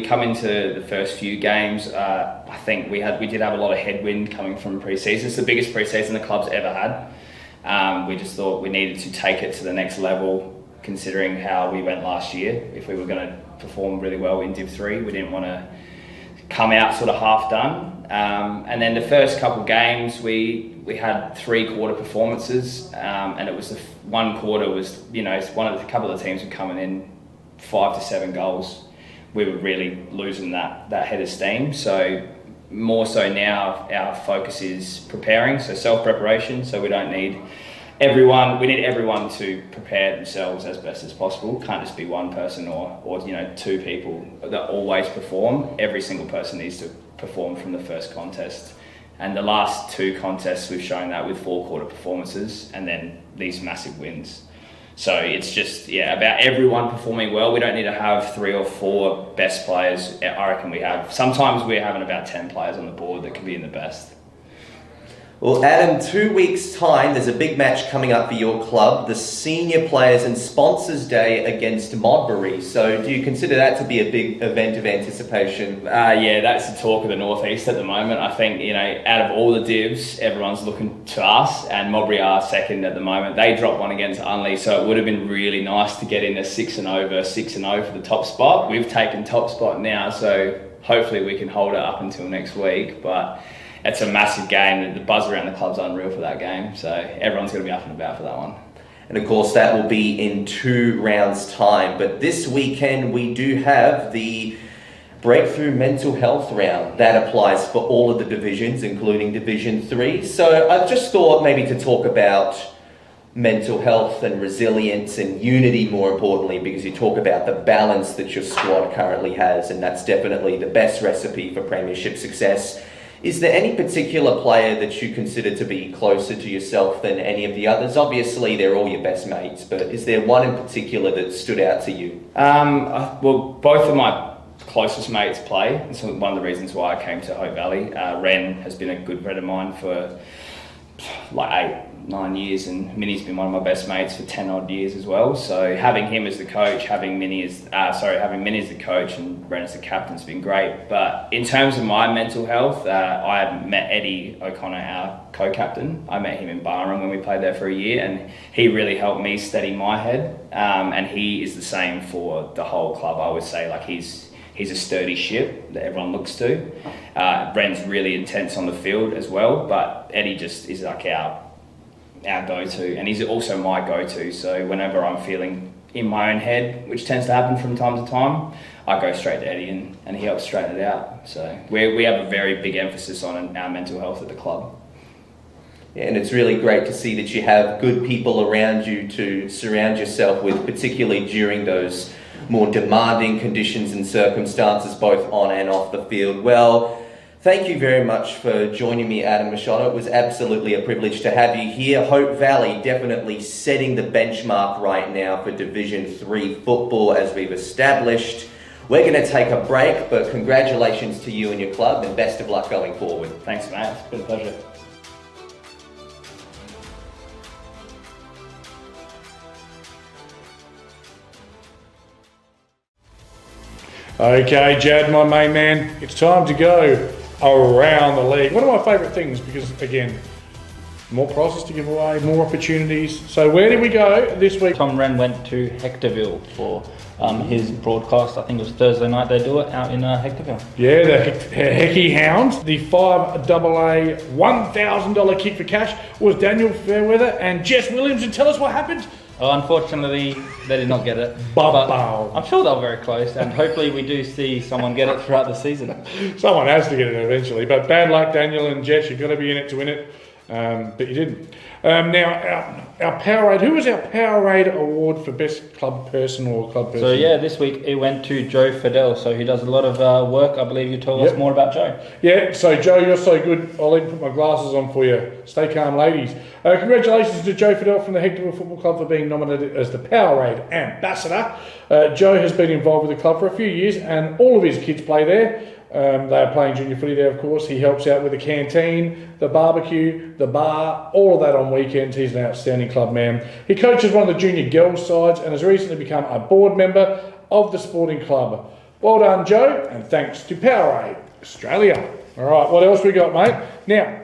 come into the first few games. I think we did have a lot of headwind coming from pre-season. It's the biggest pre-season the club's ever had. We just thought we needed to take it to the next level, considering how we went last year. If we were going to perform really well in Div 3, we didn't want to come out sort of half done. And then the first couple games, we had 3-quarter performances, and it was one quarter was, a couple of the teams were coming in 5 to 7 goals. We were really losing that head of steam. So more so now, our focus is preparing, so self-preparation. So we don't need everyone. We need everyone to prepare themselves as best as possible. Can't just be one person or 2 people that always perform. Every single person needs to perform from the first contest. And the last 2 contests, we've shown that with 4-quarter performances and then these massive wins. So it's just, about everyone performing well. We don't need to have 3 or 4 best players. I reckon sometimes we're having about 10 players on the board that can be in the best. Well, Adam, 2 weeks' time, there's a big match coming up for your club, the Senior Players and Sponsors Day against Modbury. So do you consider that to be a big event of anticipation? That's the talk of the Northeast at the moment. I think, out of all the divs, everyone's looking to us, and Modbury are second at the moment. They dropped one against Unley, so it would have been really nice to get in a 6-0 versus 6-0 for the top spot. We've taken top spot now, so hopefully we can hold it up until next week, but it's a massive game. The buzz around the club's unreal for that game, so everyone's going to be up and about for that one. And of course, that will be in 2 rounds' time. But this weekend, we do have the Breakthrough Mental Health round. That applies for all of the divisions, including Division 3. So I've just thought maybe to talk about mental health and resilience and unity, more importantly, because you talk about the balance that your squad currently has, and that's definitely the best recipe for premiership success. Is there any particular player that you consider to be closer to yourself than any of the others? Obviously, they're all your best mates, but is there one in particular that stood out to you? Well, both of my closest mates play. It's one of the reasons why I came to Hope Valley. Ren has been a good friend of mine for like 8-9 years, and Minnie's been one of my best mates for 10 odd years as well. So having him as the coach, having Minnie as the coach and Ren as the captain's been great. But in terms of my mental health, I met Eddie O'Connor, our co-captain. I met him in Barham when we played there for a year, and he really helped me steady my head. And he is the same for the whole club. I would say, like, he's a sturdy ship that everyone looks to. Ren's really intense on the field as well, but Eddie just is like our go-to, and he's also my go-to. So whenever I'm feeling in my own head, which tends to happen from time to time, I go straight to Eddie and he helps straighten it out. So we have a very big emphasis on our mental health at the club. Yeah, and it's really great to see that you have good people around you to surround yourself with, particularly during those more demanding conditions and circumstances, both on and off the field. Well, thank you very much for joining me, Adam Machado. It was absolutely a privilege to have you here. Hope Valley definitely setting the benchmark right now for Division 3 football, as we've established. We're going to take a break, but congratulations to you and your club, and best of luck going forward. Thanks, mate. It's been a pleasure. Okay, Jad, my main man, it's time to go around the league. One of my favourite things, because again, more prizes to give away, more opportunities. So where did we go this week? Tom Wren went to Hectorville for his broadcast. I think it was Thursday night they do it out in Hectorville. Yeah, the Hecky Hounds. The 5AA $1,000 kick for cash was Daniel Fairweather and Jess Williams. And tell us what happened. Unfortunately, they did not get it. But I'm sure they were very close, and hopefully we do see someone get it throughout the season. Someone has to get it eventually. But bad luck, Daniel and Jess. You've got to be in it to win it. But you didn't. Now, our Powerade. Who was our Powerade award for best club person or club person? So yeah, this week it went to Joe Fidel. So he does a lot of work. I believe you told us more about Joe. Yeah, so Joe, you're so good. I'll even put my glasses on for you. Stay calm, ladies. Congratulations to Joe Fidel from the Hectorville Football Club for being nominated as the Powerade Ambassador. Joe has been involved with the club for a few years, and all of his kids play there. They are playing junior footy there, of course. He helps out with the canteen, the barbecue, the bar, all of that on weekends. He's an outstanding club man. He coaches one of the junior girls' sides and has recently become a board member of the sporting club. Well done, Joe, and thanks to Powerade Australia. All right, what else we got, mate? Now,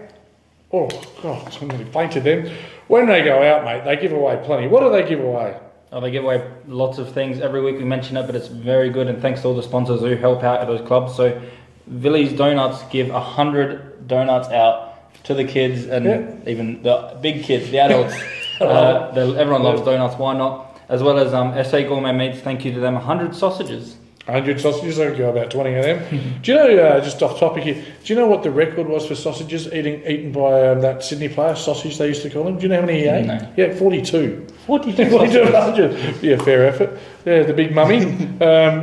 oh, God, I nearly fainted then. When they go out, mate, they give away plenty. What do they give away? Oh, they give away lots of things. Every week we mention it, but it's very good, and thanks to all the sponsors who help out at those clubs. So Villy's Donuts give 100 donuts out to the kids and even the big kids, the adults. Everyone loves donuts, why not? As well as SA Gourmet Meats, thank you to them, 100 sausages. 100 sausages, I go about 20 of them. Do you know, just off topic here, do you know what the record was for sausages eaten by that Sydney player, sausage they used to call him? Do you know how many he ate? No. Yeah, 42. 42 sausages. Yeah, fair effort. Yeah, the big mummy.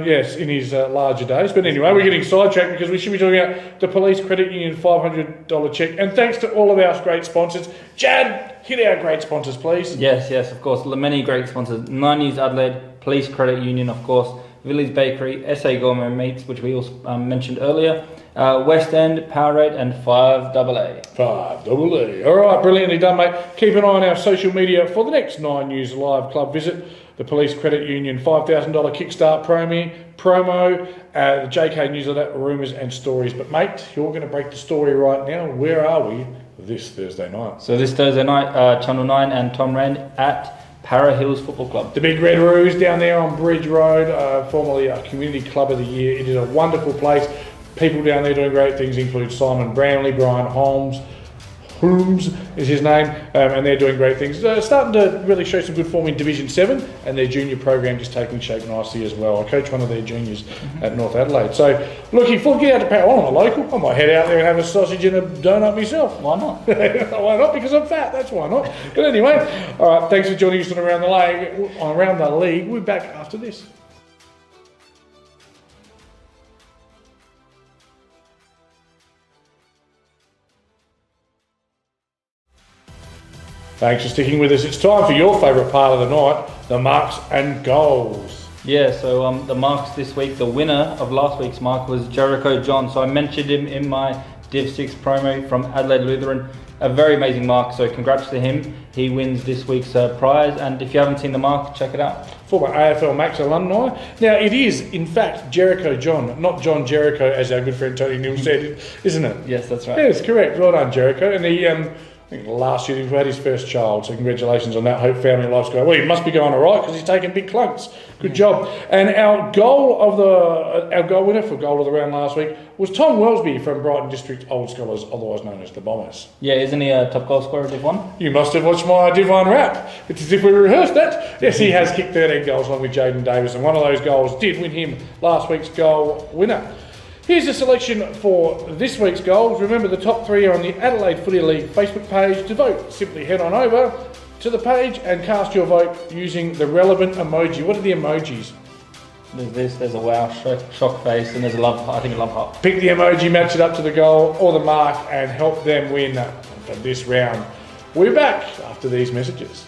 Yes, in his larger days. But anyway, we're getting sidetracked because we should be talking about the Police Credit Union $500 cheque. And thanks to all of our great sponsors. Jad, hit our great sponsors, please. Yes, of course. Many great sponsors. 9 News Adelaide, Police Credit Union, of course. Village Bakery, SA Gourmet Meats, which we also mentioned earlier, West End, Powerade, and 5AA. 5AA. All right, brilliantly done, mate. Keep an eye on our social media for the next 9 News Live Club visit. The Police Credit Union $5,000 Kickstart promo, the JK Newsletter, rumours and stories. But mate, you're going to break the story right now. Where are we this Thursday night? So this Thursday night, Channel 9 and Tom Rand at Para Hills Football Club. The Big Red Roos down there on Bridge Road, formerly a Community Club of the Year. It is a wonderful place. People down there doing great things include Simon Brownlee, Brian Holmes is his name, and they're doing great things. Starting to really show some good form in Division 7, and their junior program just taking shape nicely as well. I coach one of their juniors at North Adelaide. So looking forward, get out to Power. I'm a local. I might head out there and have a sausage and a donut myself. Why not? Why not? Because I'm fat. That's why not. But anyway, all right. Thanks for joining us on Around the League. We're back after this. Thanks for sticking with us. It's time for your favourite part of the night, the marks and goals. Yeah, so the marks this week, the winner of last week's mark was Jericho John. So I mentioned him in my Div 6 promo from Adelaide Lutheran. A very amazing mark, so congrats to him. He wins this week's prize, and if you haven't seen the mark, check it out. Former AFL Max alumni. Now, it is, in fact, Jericho John, not John Jericho, as our good friend Tony Neal said, isn't it? Yes, that's right. Yes, correct. Well done, Jericho. And he, I think last year he had his first child, so congratulations on that. Hope family life's going well. He must be going all right because he's taking big clunks. Good job. And our goal winner for goal of the round last week was Tom Wellsby from Brighton District Old Scholars, otherwise known as the Bombers. Yeah, isn't he a top goal scorer of Div 1? You must have watched my Div 1 wrap. It's as if we rehearsed that. Yes, he has kicked 13 goals along with Jaden Davis, and one of those goals did win him last week's goal winner. Here's the selection for this week's goals. Remember, the top 3 are on the Adelaide Footy League Facebook page. To vote, simply head on over to the page and cast your vote using the relevant emoji. What are the emojis? There's this, there's a wow, shock face, and there's a love heart. Pick the emoji, match it up to the goal or the mark, and help them win for this round. We're back after these messages.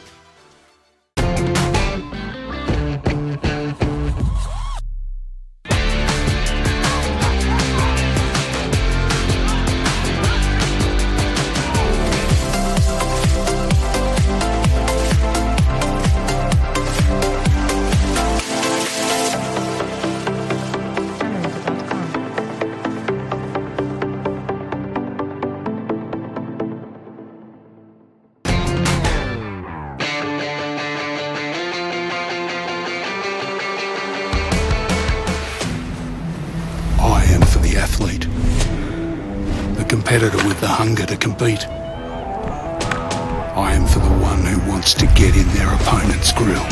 Competitor with the hunger to compete. I am for the one who wants to get in their opponent's grill.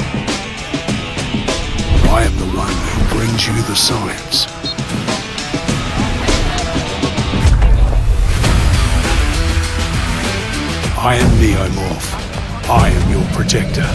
I am the one who brings you the science. I am Neomorph. I am your protector.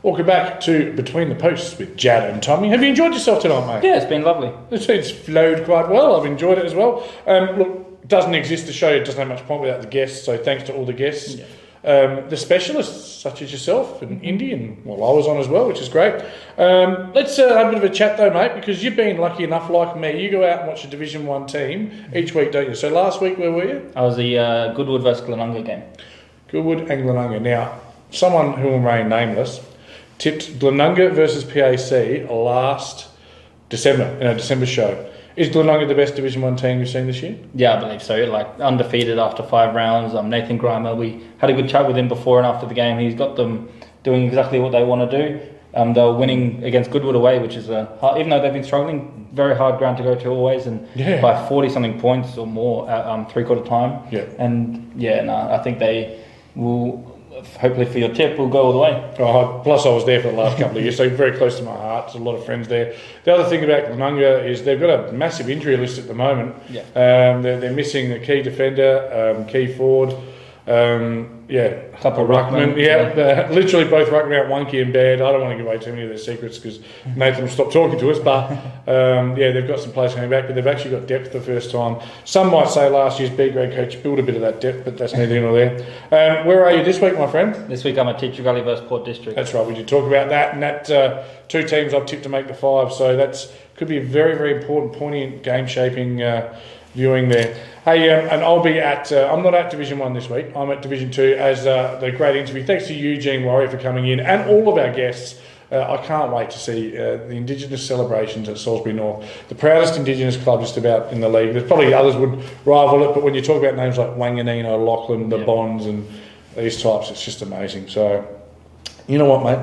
Welcome back to Between the Posts with Jad and Tommy. Have you enjoyed yourself tonight, mate? Yeah, it's been lovely. It's flowed quite well. I've enjoyed it as well. Look, it doesn't exist, the show. It doesn't have much point without the guests, so thanks to all the guests. Yeah. The specialists, such as yourself and Indy, and well, I was on as well, which is great. Let's have a bit of a chat though, mate, because you've been lucky enough, like me, you go out and watch a Division 1 team each week, don't you? So last week, where were you? I was the Goodwood versus Glenunga game. Goodwood and Glenunga. Now, someone who will remain nameless tipped Glenunga versus PAC last December, in a December show. Is Glenunga the best Division 1 team you've seen this year? Yeah, I believe so. Like undefeated after 5 rounds. Nathan Grimer, we had a good chat with him before and after the game. He's got them doing exactly what they want to do. They were winning against Goodwood away, which is even though they've been struggling, very hard ground to go to always, and by 40 something points or more at 3/4 time. Yeah. And I think they will. Hopefully for your tip, we'll go all the way. Oh, plus I was there for the last couple of years, so very close to my heart. There's a lot of friends there. The other thing about Glenunga is they've got a massive injury list at the moment. Yeah. They're missing a key defender, key forward, a couple of ruckmen. Literally both ruckmen out, one key in bed. I don't want to give away too many of their secrets because Nathan will stop talking to us. But they've got some players coming back, but they've actually got depth for the first time. Some might say last year's B grade coach built a bit of that depth, but that's neither here nor there. Where are you this week, my friend? This week I'm at Teacher Gully versus Port District. That's right. We did talk about that, and that 2 teams I've tipped to make the 5. So that's could be a very, very important, poignant, game shaping viewing there. Hey, and I'll be at, I'm not at Division 1 this week, I'm at Division 2 as the great interview. Thanks to Eugene Warrior for coming in and all of our guests. I can't wait to see the Indigenous celebrations at Salisbury North. The proudest Indigenous club just about in the league. There's probably others would rival it, but when you talk about names like Wanganino, Lachlan, the Bonds and these types, it's just amazing. So, you know what, mate?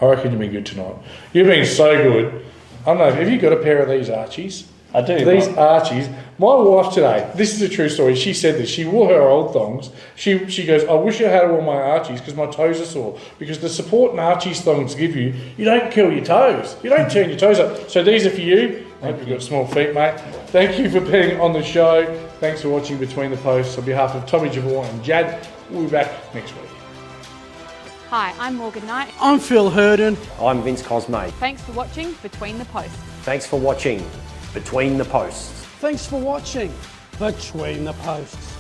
I reckon you've been good tonight. You've been so good. I don't know, have you got a pair of these Archies? I do. These Archies. My wife today, this is a true story, she said this, she wore her old thongs. She goes, I wish I had worn my Archies because my toes are sore. Because the support and Archies thongs give you, you don't kill your toes. You don't turn your toes up. So these are for you. I hope you've got small feet, mate. Thank you for being on the show. Thanks for watching Between the Posts. On behalf of Tommy Javor and Jad, we'll be back next week. Hi, I'm Morgan Knight. I'm Phil Herden. I'm Vince Cosme. Thanks for watching Between the Posts. Thanks for watching Between the Posts. Thanks for watching Between the Posts.